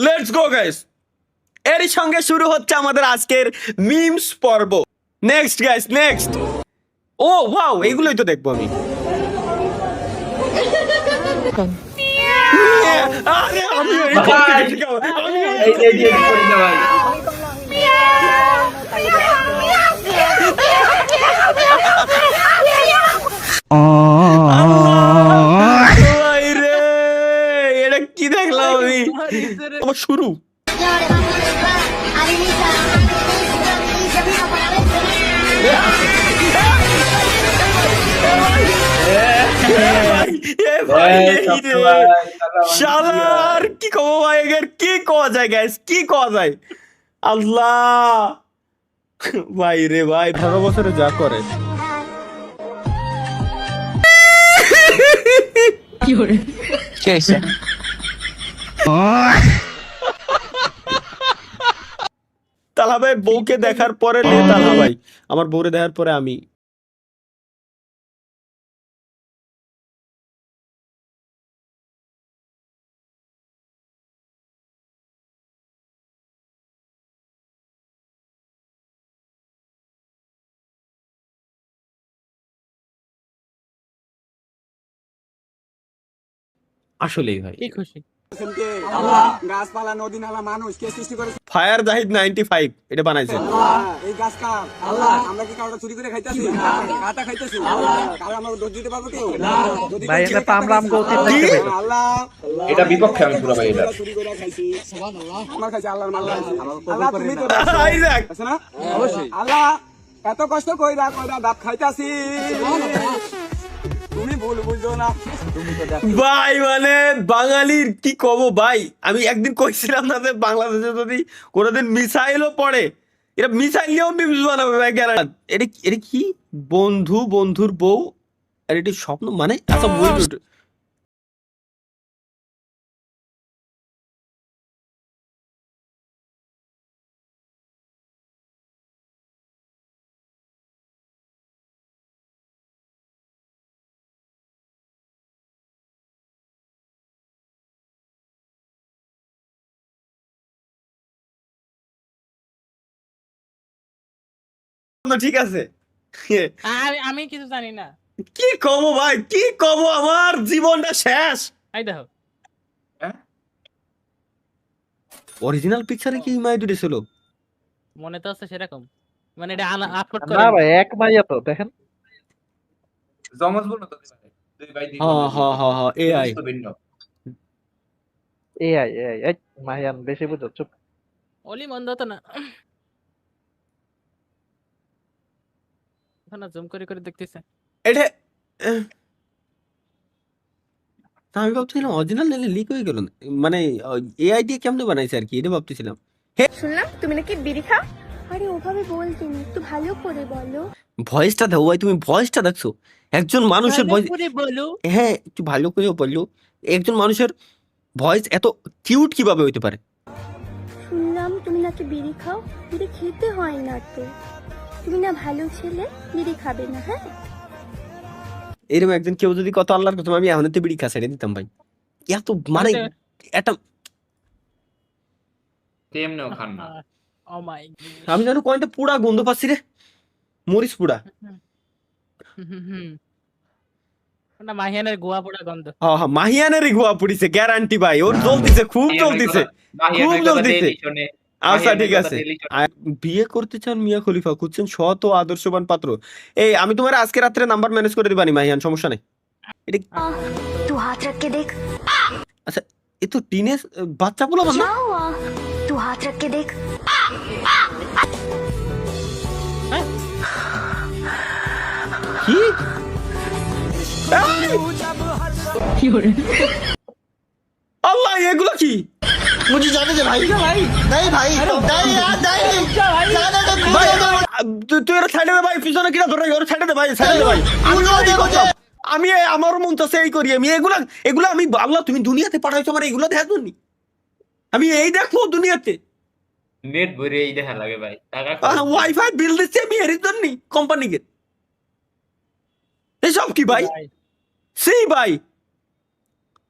Let's go guys. এরই সঙ্গে শুরু হচ্ছে আমাদের আজকের মিমস পর্ব। Next guys, next. ও ওয়াও, এগুলোই তো দেখবো আমি। আরে আমি এই করতে গেছি কেন? আমি এই যে এই যে করি না ভাই। ভাই রে, এটা কি দেখলাম আমি? আমার শুরু। শালার কি কব ভাই, এর কি কওয়া যায় গাইস, কি কওয়া যায়? আল্লাহ ভাই রে ভাই, 18 বছরে যা করে। তালা ভাই বউকে দেখার পরে লে তালা ভাই, আমার বউরে দেখার পরে আমি। আসলেই ভাই কি খুশি গাছপালা নদী নালা মানুষ কে সৃষ্টি করেছে? ফায়ার জাহিদ 95 এটা বানাইছে। এই গাছ কার? আমরা কি কাউকে চুরি করে খাইতেছি? কাটা খাইতেছি? কারো আমরা দোষ দিতে পারবো কেউ? যদি ভাই কেউ এটা চুরি পামরাম করে গৌতির খাইছে, দেখতে পেলো। আল্লাহ এটা বিপক্ষে আমি পুরো ভাই এটা। চুরি করে খাইছি। আমার খাইছে আল্লাহর মাল খাইছি। আল্লাহ তুমি তো দেখছো। আইজাক আছে না? অবশ্যই। আল্লাহ এত কষ্ট কইরা কইরা ভাত খাইতাছি। তুমি ভুল বুঝছো না। তুমি তো দেখো। ভাই মানে বাঙালির কি কব ভাই, আমি একদিন কইছিলাম না যে বাংলাদেশে যদি কোনোদিন মিসাইলও পড়ে, এটা মিসাইলেও মিমস বানাবে ভাই। গ্যারান্টি। এটা কি বন্ধু বন্ধুর বউ, আর এটি স্বপ্ন মানে আচ্ছা ওয়েট। ঠিক আছে। আমি কিছু জানি না। কি কব ভাই, কি কব, আমার জীবনটা শেষ। এই দেখো অরিজিনাল পিকচারে কি মাই দুটো ছিল? মনে তো আছে সেরকম, মানে এটা আপলোড না করে ভাই এক মাইয়া তো দেখেন। জমজ বলো তো দুই ভাই দুই হ্যাঁ হ্যাঁ হ্যাঁ হ্যাঁ, এআই। তো ভিন্ন। এআই এআই এই মাইয়ান বেশি বুঝো চুপ। ওলি মন্দ তো না, এখন জুম করে করে দেখতেছে। এটা আমি ভাবছিলাম অরিজিনাল নাহলে লিক হয়ে গেল, মানে এআই দিয়ে কেমনে বানাইছে আর কি, এটা ভাবতেছিলাম। শুনলাম তুমি নাকি বিড়ি খাও। আরে ওভাবে বলতেনি, একটু ভালো করে বলো। ভয়েসটা দাও ভাই, তুমি ভয়েসটা দেখছো? একজন মানুষের ভয়েস, বলো হ্যাঁ একটু ভালো করে বললো। একজন মানুষের ভয়েস এত কিউট কিভাবে হইতে পারে? শুনলাম তুমি নাকি বিড়ি খাও। বিড়ি খেতে হয় না তো, তুমি না ভালো ছেলে, বিড়ি খাবে না। হ্যাঁ এরকম একজন কেউ যদি কত আল্লাহর কথা, আমি এখনই বিড়ি খা ছেড়ে দিতাম ভাই। এত মানে একটা তেমনিও খান না। ও মাই আমি জানো কয়েকটা পুরা গন্ধ পাচ্ছি রে, মরিচ পুরা। না মাহিয়ানের গোয়া পোড়া গন্ধ। হ্যাঁ হ্যাঁ, মাহিয়ানেরই গোয়া পুড়িছে গ্যারান্টি ভাই, ওর জ্বলতিছে, খুব জ্বলতিছে, খুব জ্বলতিছে। আচ্ছা ঠিক আছে। বিয়ে করতে চান মিয়া খলিফা, খুঁজছেন সৎ ও আদর্শবান পাত্র। এই আমি তোমার আজকে রাত্রে নাম্বার ম্যানেজ করে দিবানি মাহিয়ান, সমস্যা নেই। এটা तू हाथ रख के देख। আচ্ছা, এ তো টিনেজ বাচ্চা বলো না। क्या हुआ? तू हाथ रख के देख। কি আল্লাহ, এগুলো কি? मुझे जाने दे भाई भाई नहीं भाई नहीं यार नहीं जाने दे ভাই তুই ওরা সাইডে দে ভাই, পিছনে কিনা ধরে ওরা সাইডে দে ভাই, সাইডে দে ভাই। আমি আমারও মন চাচ্ছে এই করি, আমি এগুলা এগুলা আমি আল্লাহ তুমি দুনিয়াতে পাঠাইছো আমার এগুলো দেখার জন্য। আমি এই দেখবো দুনিয়াতে নেট ভরে এই দেখা লাগে ভাই, টাকা ওয়াইফাই বিল দিচ্ছি আমি এর জন্য কোম্পানিকে। এসব কি ভাই? সেই ভাই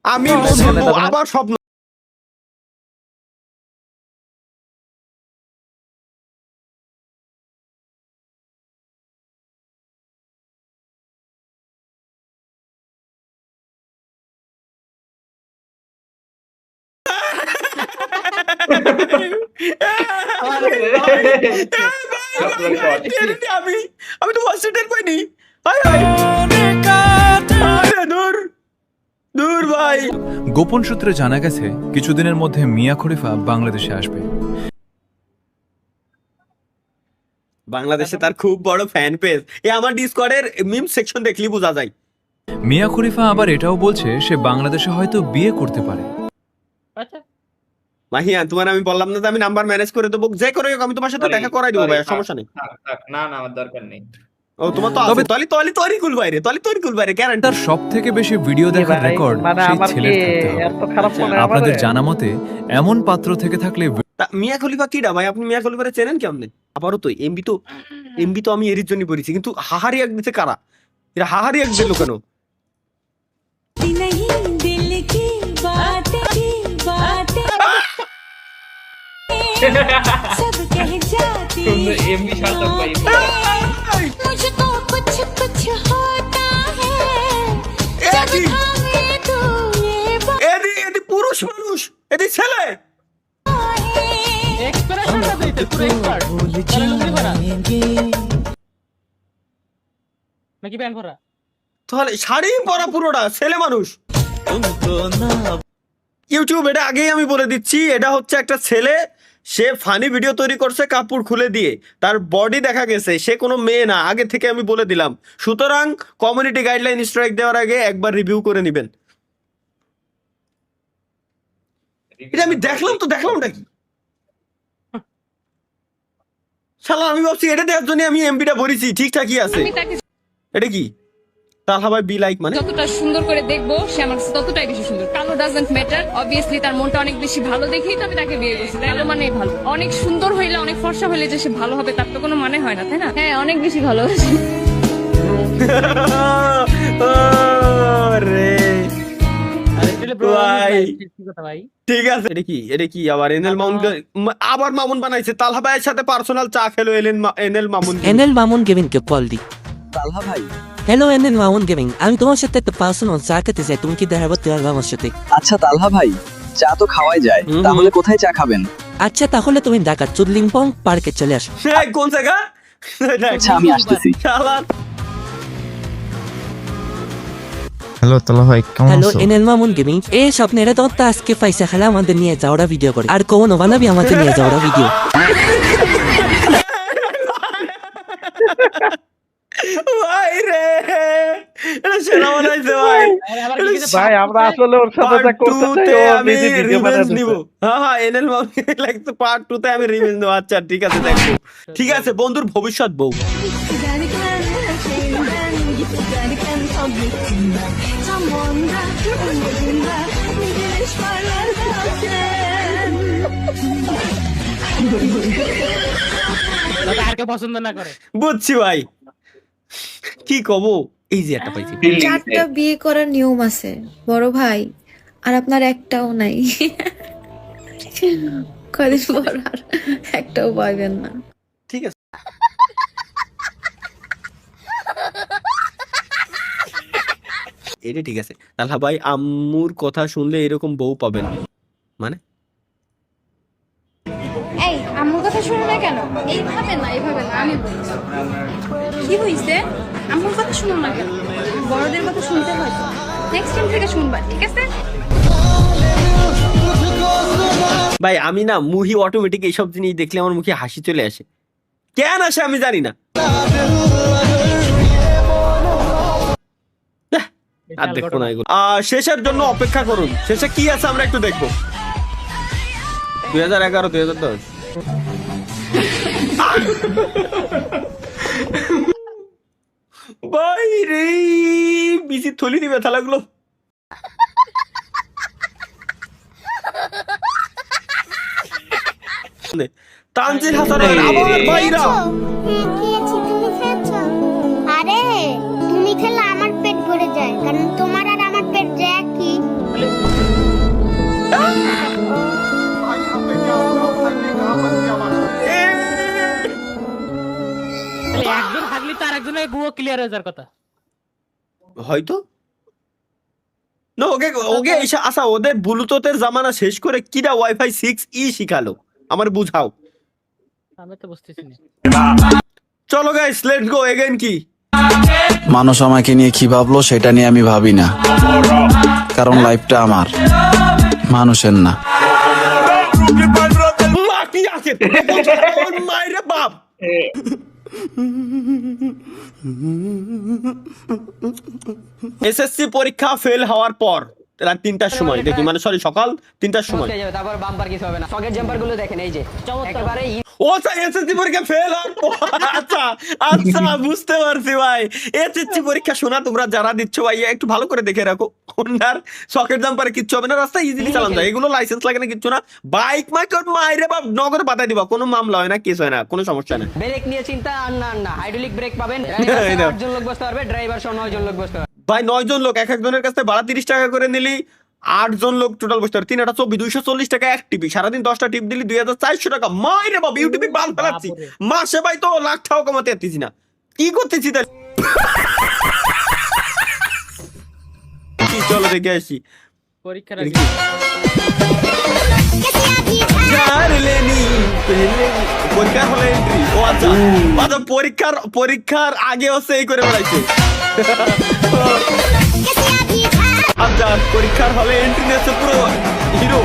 আমি বলবো আবার স্বপ্ন আমি তো ফার্স্ট টের পাইনি। হায় হায়। আরে দূর দূর ভাই। গোপন সূত্রে জানা গেছে কিছুদিনের মধ্যে মিয়া খলিফা বাংলাদেশে আসবে। বাংলাদেশে তার খুব বড় ফ্যান পেজ, এ আমার ডিসকর্ডের মিম সেকশন দেখলি বোঝা যায়। মিয়া খলিফা আবার এটাও বলছে সে বাংলাদেশে হয়তো বিয়ে করতে পারে। আচ্ছা মাহিয়া তোমার আমি বললাম না যে আমি নাম্বার ম্যানেজ করে দেবো, যে করে হোক আমি তোমার সাথে দেখা করাই দেবো ভাই, সমস্যা নেই। না না আমার দরকার নেই। ও তোমার তো আছে, তরিকুল বাইরে গ্যারান্টি। তার সবথেকে বেশি ভিডিও দেখার ভাই, রেকর্ড মানে সেই আমার কি ছেলের থাকতে হবে। এত খারাপ মনে হয় আপনাদের আমারে? জানা মতে এমন পাত্র থেকে থাকলে মিয়া খলিফা কিডা ভাই? আপনি মিয়া খলিফারে চেনেন কেমনে? আবারও তো এমবি তো আমি এর জন্য বলেছি, কিন্তু হাহারি এক দিতে কারা? এরা হাহারি এক দিল কেন? এমনি শান্তক ভাই এদি পুরুষ মানুষ, এদি ছেলে। এক্সপ্রেশনটা দিতে পুরো এক্সপার্ট লুঙ্গি পরা নাকি প্যান্ট পরা? তাহলে শাড়ি পরা পুরোটা ছেলে মানুষ। ইউটিউব এটা আগেই আমি বলে দিচ্ছি, এটা হচ্ছে একটা ছেলে, সে ফানি ভিডিও তৈরি করছে কাপড় খুলে দিয়ে, তার বডি দেখা গেছে, সে কোনো মেয়ে না, আগে থেকে আমি বলে দিলাম। সুতরাং কমিউনিটি গাইডলাইন স্ট্রাইক দেওয়ার আগে একবার রিভিউ করে নেবেন। এটা আমি দেখলামটা কি শালা, আমি ভাবছি এটা দেওয়ার জন্য আমি এমবিটা ভরেছি, ঠিকঠাকই আছে। এটা কি তাহা ভাই বি লাইক মানে? যতটা সুন্দর করে দেখবো সে আমার কাছে ততটাই বেশি সুন্দর। কালো ডাজন্ট ম্যাটার, অবভিয়াসলি তার মনটা অনেক বেশি ভালো দেখেই তো আমি তাকে বিয়ে করছি। ভালো মানেই ভালো, অনেক সুন্দর হইলে অনেক ফর্সা হইলে যে সে ভালো হবে তার তো কোনো মানে হয় না, তাই না? হ্যাঁ অনেক বেশি ভালো হয়েছে। রে আরে চলে ব্রো ভাই। কি কথা ভাই? ঠিক আছে। এটা কি আবার এনএল মামুন আবার মামুন বানাইছে? তালহা ভাইয়ের সাথে পার্সোনাল চা খেলো এনএল মামুন। এনএল মামুন গেমিংকে কল দি। তালহা ভাই, হ্যালো এনএল মামুন গেমিং, আমি তোমার সাথে একটা পার্সোনাল চা খেতে চাই, তুমি কি দেখা করতে পারবে আমার সাথে? আচ্ছা তালহা ভাই, চা তো খাওয়াই যায়, তাহলে কোথায় চা খাবেন? আচ্ছা তাহলে তুমি ঢাকা চুদলিংপং পার্কে চলে আসো। কোন জায়গা? আচ্ছা আমি আসতেছি। শালা হ্যালো তালা ভাই, কেমন হ্যালো আছো? এনএল মামুন গেমিং, এই স্বপ্নের তো আজকে পয়সা খেলা আমাদের নিয়ে যাওয়ার ভিডিও করে, আর কোন বানাবি আমাদের নিয়ে যাওয়ার ভিডিও। ভাই রে, এটা সেরা বানাইছে ভাই। আরে আবার কি কিছু ভাই আমরা আসলে ওর সাথে যা পার্ট করতে 2 চাই তে ও আমি ভিডিও রিভেঞ্জ বানাতে নিব। হ্যাঁ এনএল মামুন লাগতো পার্ট 2 তে আমি রিভেঞ্জ নেব। আচ্ছা ঠিক আছে, দেখো। ঠিক আছে বন্ধুর ভবিষ্যৎ বউ। আর কেউ পছন্দ না করে। বুঝছি ভাই, কি কব। এই যে একটা পাইছি। চারটা বিয়ে করার নিয়ম আছে বড় ভাই, আর আপনার একটাও নাই। কদিন পর আর একটাও পাইবেন না। ঠিক আছে। এটা ঠিক আছে। তাহলে ভাই আম্মুর কথা শুনলে এরকম বউ পাবেন মানে? এই আম্মুর কথা শুনো না কেন? এইভাবে না আমি বলছি। কি হইছে? আম্মুর কথা শুনো না কেন? বড়দের কথা শুনতে হয় তো। নেক্সট টাইম থেকে শুনবা, ঠিক আছে? ভাই আমি না মুহি অটোমেটিক এইসব জিনিস দেখলে আমার মুখে হাসি চলে আসে, কেন আসে আমি জানি না। আর দেখবো না এগুলো। শেষের জন্য অপেক্ষা করুন, শেষে কি আছে আমরা একটু দেখবো। 2011 2010 ভাই রে, বিসি থলি দিবে ব্যথা লাগলো। তানজিল হাসানের আবার ভাইরা। আরে তুমি খেলে আমার পেট ভরে যায়, কারণ তোমার আর আমার পেট যে একই। তাহলে একজন থাকলে তো আরেকজনের গুয়ো ক্লিয়ার হয়ে যাওয়ার কথা। হয়তো না ওকে ওকে আচ্ছা ওদের ব্লুটুথের জামানা শেষ করে কিরা ওয়াইফাই 6E শিখালো আমার বুঝাও। আমি তো বুঝতেছি না। চলো গাইস লেটস গো এগেইন কি মানুষ আমাকে নিয়ে কি ভাবলো সেটা নিয়ে আমি ভাবি না, কারণ লাইফটা আমার, মানুষের না। মা কি আছে তোর মাইরে বাপ। এসএসসি পরীক্ষা ফেল হওয়ার পর রাত 3টার সময় দেখি, মানে সরি সকাল 3টার সময়। তারপর বাম্পার কিছু হবে না, সকেট জাম্পার গুলো দেখেন এই যে একেবারে ও এসএসসি পরীক্ষা ফেল হওয়ার পর, আচ্ছা আচ্ছা বুঝতে পারছি ভাই। এসএসসি পরীক্ষা শোনা তোমরা যারা দিচ্ছ ভাই একটু ভালো করে দেখে রাখো, কোনটার সকেট জাম্পারে কিচ্ছু হবে না, রাস্তা ইজিলি চালানো যায়, এগুলো লাইসেন্স লাগে না কিচ্ছু না। বাইক মাইরে বা নগরে পাঠাই দিবা, কোনো মামলা হয় না, কেস হয় না, কোনো সমস্যা নেই। ব্রেক নিয়ে চিন্তা আর না হাইড্রোলিক ব্রেক পাবেন, 8 জন লোক বসতে পারবে, ড্রাইভার সহ 9 জন লোক বসতে পারবে। ভাই 9 জন লোক, এক একজনের কাছে ভাড়া 30 টাকা করে নিলি 8 জন লোক টোটাল বসতে পারে, 3 8 24 240 টাকা এক টিপি, সারাদিন 10টা টিপ দিলি 2400 টাকা। মাইরে বাবা ইউটিউবে বাল ফেলাচ্ছি মাসে ভাই, তো লাখ টাকা কমাতে পারতেছি না, কি করতেছি তাহলে? চলো দেখে আসি পরীক্ষার এটা আগে কি? পরীক্ষার হলে এন্ট্রি, ও আচ্ছা আচ্ছা পরীক্ষার আগে হচ্ছে এই করে বেড়াইছে। আচ্ছা পরীক্ষার হলে এন্ট্রি নিয়েছে পুরো হিরো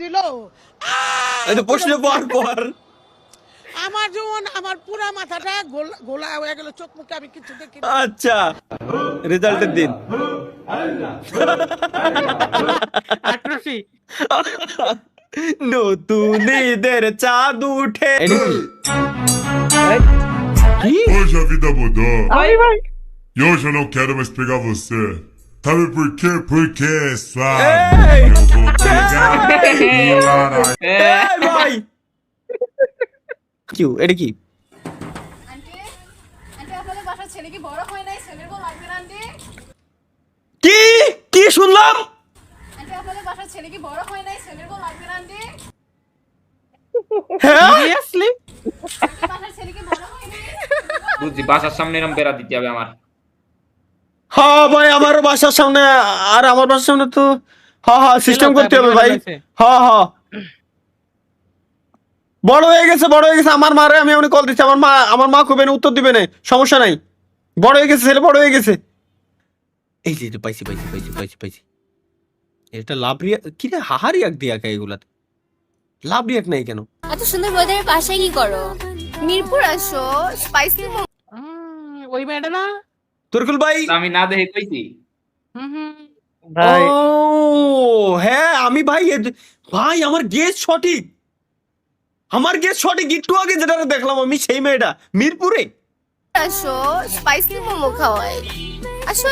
দিল এই তো প্রশ্ন পর পর আমার জীবন, আমার পুরা মাথাটা গোলা হয়ে গেল, চোখ মুখে আমি কিছু দেখি না। আচ্ছা রেজাল্টের দিন 18 নতুন ঈদের চাঁদ উঠে। Hoje a vida mudou. ভাই ভাই E hoje eu não quero mais pegar você. Sabe por quê? Porque é suave. Ei! Eu vou pegar e laranja. এই ভাই কি এটা কি? কি কি শুনলাম? হ্যাঁ সিরিয়াসলি বুঝছি, বাসার সামনে এরকম বেড়া দিতে হবে আমার। হ্যাঁ ভাই আমার বাসার সামনে, আর আমার বাসার সামনে তো হ্যাঁ সিস্টেম করতে হবে ভাই। হ্যাঁ বড় হয়ে গেছে আমার মারে আমি এমনি কল দিচ্ছি, আমার মা খুব উত্তর দিবে না, সমস্যা নাই, বড় হয়ে গেছে ছেলে, বড় হয়ে গেছে। এই যে পাইছি এটা লাভ রিয়াক কি রে, হাহারিয়াক দিয়া কে এগুলাতে লাভ রিয়াক নাই কেন? এত সুন্দর ওয়েদারের পাশে কি করো? মিরপুর আসো, স্পাইসি ওই মেয়েটা না তুরকুল ভাই? আমি না দেখে কইছি। ভাই ও হ্যাঁ আমি ভাই ভাই আমার গেস সঠিক, একটু আগে যেটা দেখলাম আমি, সেই মেয়েটা মিরপুরে। আসো, স্পাইসি মোমো খাওয়াই। আসো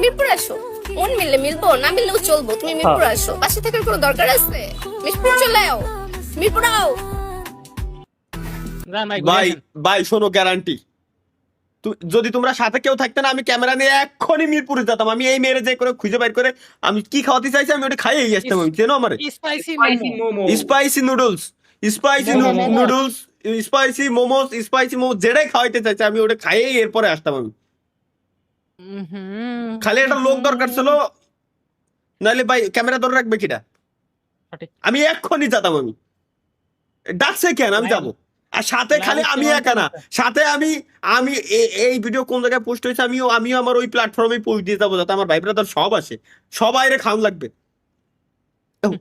মিরপুর আসো, মন মিললে মিলবো, না মিললেও চলবো, তুমি মিরপুর আসো, পাশে থাকার কোনো দরকার আছে? মিরপুর চলে আও, মিরপুর আও। ভাই শোনো গ্যারান্টি, যদি তোমরা সাথে কেউ থাকতে না, আমি ক্যামেরা নিয়ে এক্ষুনি মিরপুরে যেতাম, আমি এই মেয়েরে যে করে খুঁজে বাইর করে আমি কি খাওয়াতে চাইছি আমি ওটা খাইয়েই আসতাম। আমি চেনো আমার spicy noodles, spicy momos, spicy momos যেটাই খাওয়াইতে চাইছে আমি ওটা খাইয়েই এরপরে আসতাম। আমি খালি একটা লোক দরকার ছিল, নাহলে ভাই ক্যামেরা ধরে রাখবে কিটা, আমি এক্ষুনি যেতাম। আমি ডাকছে কেন আমি যাবো, আর সাথে খালি আমি একা না, সাথে আমি এই ভিডিও কোন জায়গায় পোস্ট হয়েছে আমিও আমার ওই প্ল্যাটফর্মে পোস্ট দিয়ে যাবো, যাতে আমার ভাই ব্রাদার সব আসে, সবাই রে খাওয়ান লাগবে।